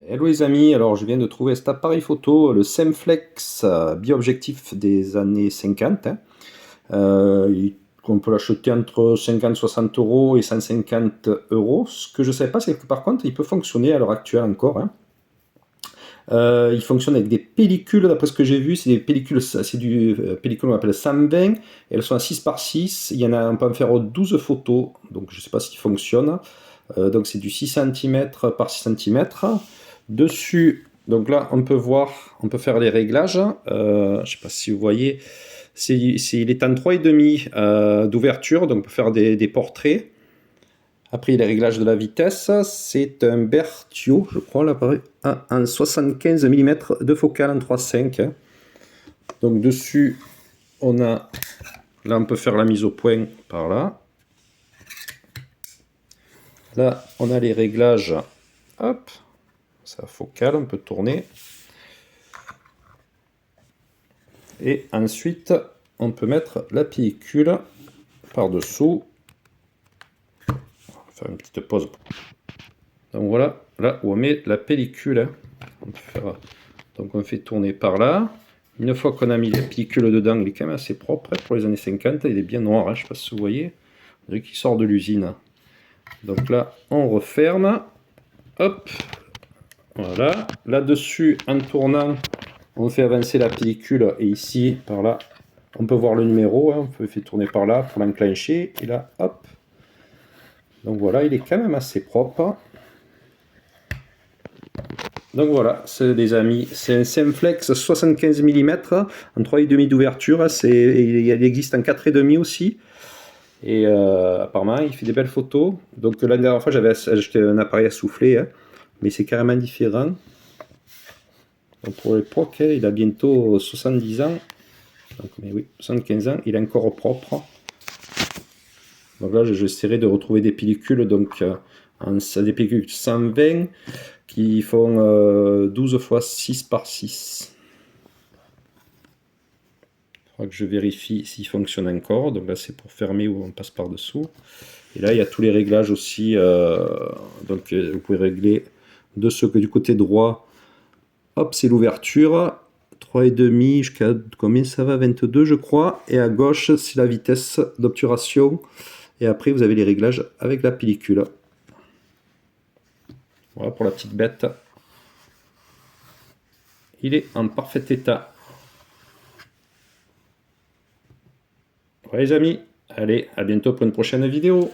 Hello les amis, alors je viens de trouver cet appareil photo, le Semflex bi-objectif des années 50. On peut l'acheter entre 50-60 euros et 150 euros. Ce que je ne savais pas, c'est que par contre, il peut fonctionner à l'heure actuelle encore, hein. Il fonctionne avec des pellicules, d'après ce que j'ai vu, c'est des pellicules, c'est du pellicule qu'on appelle 120, et elles sont à 6 par 6. Il y en a, on peut en faire 12 photos, donc je ne sais pas s'il fonctionne. Donc c'est du 6 cm par 6 cm. Dessus, donc là on peut voir, on peut faire les réglages. Je ne sais pas si vous voyez, il est en 3,5 d'ouverture, donc on peut faire des portraits. Après les réglages de la vitesse, c'est un Bertio, je crois, l'appareil, en 75 mm de focale en 3.5. Donc dessus, on a, là on peut faire la mise au point par là. Là, on a les réglages, hop, ça focale, on peut tourner. Et ensuite, on peut mettre la pellicule par-dessous. On va faire une petite pause. Donc voilà, là où on met la pellicule. On peut faire, donc on fait tourner par là. Une fois qu'on a mis la pellicule dedans, il est quand même assez propre pour les années 50. Il est bien noir, hein, je ne sais pas si vous voyez. On dirait qu'il sort de l'usine. Donc là, on referme. Hop, voilà. Là-dessus, en tournant, on fait avancer la pellicule. Et ici, par là, on peut voir le numéro. Hein, on peut faire tourner par là pour l'enclencher. Et là, hop. Donc voilà, il est quand même assez propre. Donc voilà, c'est des amis, c'est un Semflex 75 mm en 3,5 d'ouverture. Il existe en 4,5 aussi. Et apparemment, il fait des belles photos. Donc la dernière fois, j'avais acheté un appareil à souffler, hein, mais c'est carrément différent. Donc pour l'époque, il a bientôt 70 ans. Donc, mais oui, 75 ans, il est encore propre. Donc là, j'essaierai de retrouver des pellicules, donc des pellicules 120 qui font 12 x 6 par 6. Il faudra que je vérifie s'il fonctionne encore. Donc là, c'est pour fermer ou on passe par-dessous. Et là, il y a tous les réglages aussi. Donc vous pouvez régler du côté droit. Hop, c'est l'ouverture. 3,5 jusqu'à combien ça va, 22 je crois. Et à gauche, c'est la vitesse d'obturation. Et après, vous avez les réglages avec la pellicule. Voilà pour la petite bête. Il est en parfait état. Voilà les amis, allez, à bientôt pour une prochaine vidéo.